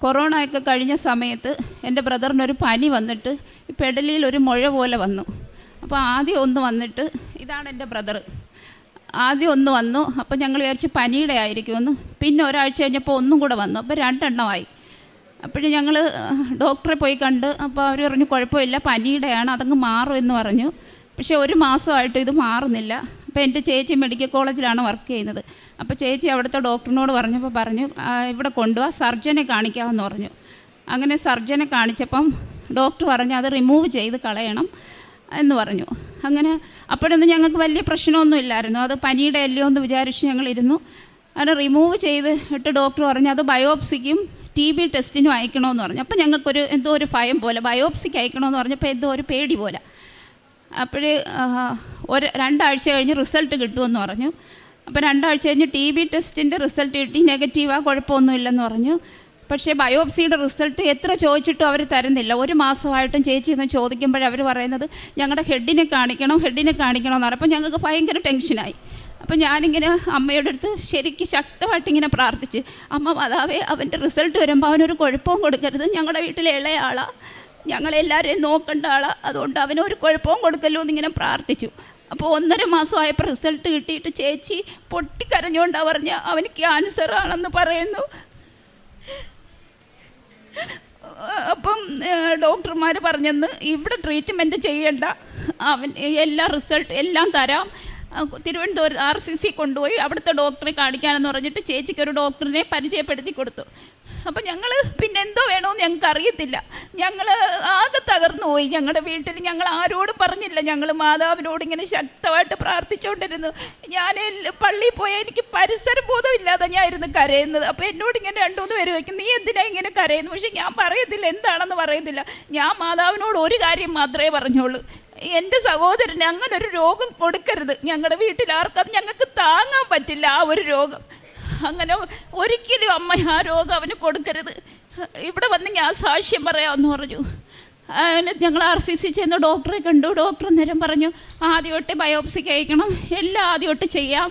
Corona ഒക്കെ കഴിഞ്ഞ സമയത്ത് എൻ്റെ ബ്രദറിനൊരു പനി വന്നിട്ട് പെടലിയിൽ ഒരു മുഴ പോലെ വന്നു. അപ്പോൾ ആദ്യം ഒന്ന് വന്നിട്ട്, ഇതാണ് എൻ്റെ ബ്രദർ, ആദ്യം ഒന്ന് വന്നു. അപ്പോൾ ഞങ്ങൾ വിചാരിച്ച് പനിയുടെ ആയിരിക്കുമെന്ന്. പിന്നെ ഒരാഴ്ച കഴിഞ്ഞപ്പോൾ ഒന്നും കൂടെ വന്നു. അപ്പോൾ 2 എണ്ണമായി. അപ്പോഴും ഞങ്ങൾ ഡോക്ടറെ പോയി കണ്ട്. അപ്പോൾ അവർ പറഞ്ഞു കുഴപ്പമില്ല, പനിയുടെയാണ്, അതങ്ങ് മാറും എന്ന് പറഞ്ഞു. പക്ഷേ 1 മാസമായിട്ട് ഇത് മാറുന്നില്ല. അപ്പോൾ എൻ്റെ ചേച്ചി മെഡിക്കൽ കോളേജിലാണ് വർക്ക് ചെയ്യുന്നത്. അപ്പോൾ ചേച്ചി അവിടുത്തെ ഡോക്ടറിനോട് പറഞ്ഞപ്പോൾ പറഞ്ഞു ഇവിടെ കൊണ്ടുപോകാം, സർജനെ കാണിക്കാമെന്ന് പറഞ്ഞു. അങ്ങനെ സർജനെ കാണിച്ചപ്പം ഡോക്ടർ പറഞ്ഞു അത് റിമൂവ് ചെയ്ത് കളയണം എന്ന് പറഞ്ഞു. അങ്ങനെ അപ്പോഴൊന്നും ഞങ്ങൾക്ക് വലിയ പ്രശ്നമൊന്നും ഇല്ലായിരുന്നു. അത് പനിയുടെ അല്ലയോ എന്ന് വിചാരിച്ച് ഞങ്ങളിരുന്നു. അത് റിമൂവ് ചെയ്തിട്ട് ഡോക്ടർ പറഞ്ഞു അത് ബയോപ്സിക്കും TB ടെസ്റ്റിനും അയക്കണമെന്ന് പറഞ്ഞു. അപ്പോൾ ഞങ്ങൾക്കൊരു എന്തോ ഒരു ഭയം പോലെ, ബയോപ്സിക്ക് അയക്കണമെന്ന് പറഞ്ഞപ്പോൾ എന്തോ ഒരു പേടി പോലെ. അപ്പോഴേ 2 ആഴ്ച കഴിഞ്ഞ് റിസൾട്ട് കിട്ടുമെന്ന് പറഞ്ഞു. അപ്പോൾ 2 ആഴ്ച കഴിഞ്ഞ് TB ടെസ്റ്റിൻ്റെ റിസൾട്ട് കിട്ടി, നെഗറ്റീവാണ്, കുഴപ്പമൊന്നുമില്ലെന്ന് പറഞ്ഞു. പക്ഷേ ബയോപ്സിയുടെ റിസൾട്ട് എത്ര ചോദിച്ചിട്ടും അവർ തരുന്നില്ല. 1 മാസമായിട്ടും ചേച്ചി എന്ന് ചോദിക്കുമ്പോഴവർ പറയുന്നത് ഞങ്ങളുടെ ഹെഡിനെ കാണിക്കണമെന്ന് പറഞ്ഞു. അപ്പോൾ ഞങ്ങൾക്ക് ഭയങ്കര ടെൻഷനായി. അപ്പോൾ ഞാനിങ്ങനെ അമ്മയുടെ അടുത്ത് ശരിക്കും ശക്തമായിട്ടിങ്ങനെ പ്രാർത്ഥിച്ച്, അമ്മ മാതാവേ അവൻ്റെ റിസൾട്ട് വരുമ്പോൾ അവനൊരു കുഴപ്പവും കൊടുക്കരുത്, ഞങ്ങളുടെ വീട്ടിലെ ഇളയ ആളാണ്, ഞങ്ങളെല്ലാവരെയും നോക്കേണ്ട ആളാണ്, അതുകൊണ്ട് അവനൊരു കുഴപ്പവും കൊടുക്കല്ലോ എന്നിങ്ങനെ പ്രാർത്ഥിച്ചു. അപ്പോൾ 1.5 മാസമായപ്പോൾ റിസൾട്ട് കിട്ടിയിട്ട് ചേച്ചി പൊട്ടിക്കരഞ്ഞുകൊണ്ടാണ് പറഞ്ഞ അവന് ക്യാൻസർ ആണെന്ന് പറയുന്നു. അപ്പം ഡോക്ടർമാർ പറഞ്ഞെന്ന് ഇവിടെ ട്രീറ്റ്മെൻറ്റ് ചെയ്യണ്ട, അവൻ റിസൾട്ട് എല്ലാം തരാം, തിരുവനന്തപുരം RCC കൊണ്ടുപോയി അവിടുത്തെ ഡോക്ടറെ കാണിക്കാനെന്ന് പറഞ്ഞിട്ട് ചേച്ചിക്കൊരു ഡോക്ടറിനെ പരിചയപ്പെടുത്തി കൊടുത്തു. അപ്പം ഞങ്ങൾ പിന്നെ എന്തോ വേണമെന്ന് ഞങ്ങൾക്ക് അറിയത്തില്ല. ഞങ്ങൾ ആകെ തകർന്നു പോയി. ഞങ്ങളുടെ വീട്ടിൽ ഞങ്ങൾ ആരോടും പറഞ്ഞില്ല. ഞങ്ങൾ മാതാവിനോട് ഇങ്ങനെ ശക്തമായിട്ട് പ്രാർത്ഥിച്ചുകൊണ്ടിരുന്നു. ഞാൻ പള്ളിയിൽ പോയാൽ എനിക്ക് പരിസര ബോധമില്ലാതെ ഞാൻ ഇരുന്ന് കരയുന്നത്. അപ്പോൾ എന്നോട് ഇങ്ങനെ 2-3 പേര് വയ്ക്കും, നീ എന്തിനാ ഇങ്ങനെ കരയുന്നു? പക്ഷെ ഞാൻ പറയത്തില്ല, എന്താണെന്ന് പറയത്തില്ല. ഞാൻ മാതാവിനോട് ഒരു കാര്യം മാത്രമേ പറഞ്ഞോളൂ, എൻ്റെ സഹോദരന് അങ്ങനെ ഒരു രോഗം കൊടുക്കരുത്. ഞങ്ങളുടെ വീട്ടിൽ ആർക്കും ഞങ്ങൾക്ക് താങ്ങാൻ പറ്റില്ല ആ ഒരു രോഗം. അങ്ങനെ ഒരിക്കലും അമ്മ ആ രോഗം അവന് കൊടുക്കരുത്. ഇവിടെ വന്ന് ഞാൻ സാക്ഷ്യം പറയാമെന്ന് പറഞ്ഞു. അങ്ങനെ ഞങ്ങൾ RCC ചെന്ന് ഡോക്ടറെ കണ്ടു. ഡോക്ടർ നേരം പറഞ്ഞു ആദ്യമായിട്ട് ബയോപ്സിക്ക് അയക്കണം, എല്ലാം ആദ്യമായിട്ട് ചെയ്യാം,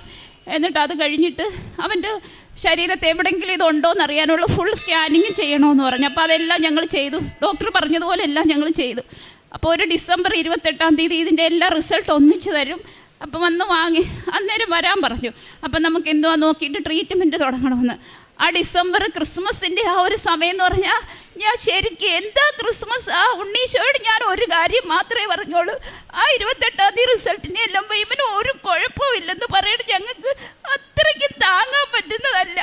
എന്നിട്ട് അത് കഴിഞ്ഞിട്ട് അവൻ്റെ ശരീരത്തെ എവിടെയെങ്കിലും ഇതുണ്ടോയെന്ന് അറിയാനുള്ള ഫുൾ സ്കാനിങ് ചെയ്യണമെന്ന് പറഞ്ഞു. അപ്പോൾ അതെല്ലാം ഞങ്ങൾ ചെയ്തു. ഡോക്ടർ പറഞ്ഞതുപോലെ എല്ലാം ഞങ്ങൾ ചെയ്തു. അപ്പോൾ ഒരു ഡിസംബർ 28-ാം തീയതി ഇതിൻ്റെ എല്ലാ റിസൾട്ട് ഒന്നിച്ച് തരും, അപ്പോൾ വന്ന് വാങ്ങി അന്നേരം വരാൻ പറഞ്ഞു. അപ്പം നമുക്ക് എന്തുവാ നോക്കിയിട്ട് ട്രീറ്റ്മെൻറ്റ് തുടങ്ങണമെന്ന്. ആ ഡിസംബർ ക്രിസ്മസിൻ്റെ ആ ഒരു സമയം എന്ന് പറഞ്ഞാൽ ഞാൻ ശരിക്കും എന്താ ക്രിസ്മസ്, ആ ഉണ്ണീശോയോട് ഞാൻ ഒരു കാര്യം മാത്രമേ പറഞ്ഞോളൂ, ആ 28-ാം തീയതി റിസൾട്ടിനെ എല്ലാം ഇവന് ഒരു കുഴപ്പമില്ലെന്ന് പറയണം. ഞങ്ങൾക്ക് അത്രയ്ക്കും താങ്ങാൻ പറ്റുന്നതല്ല.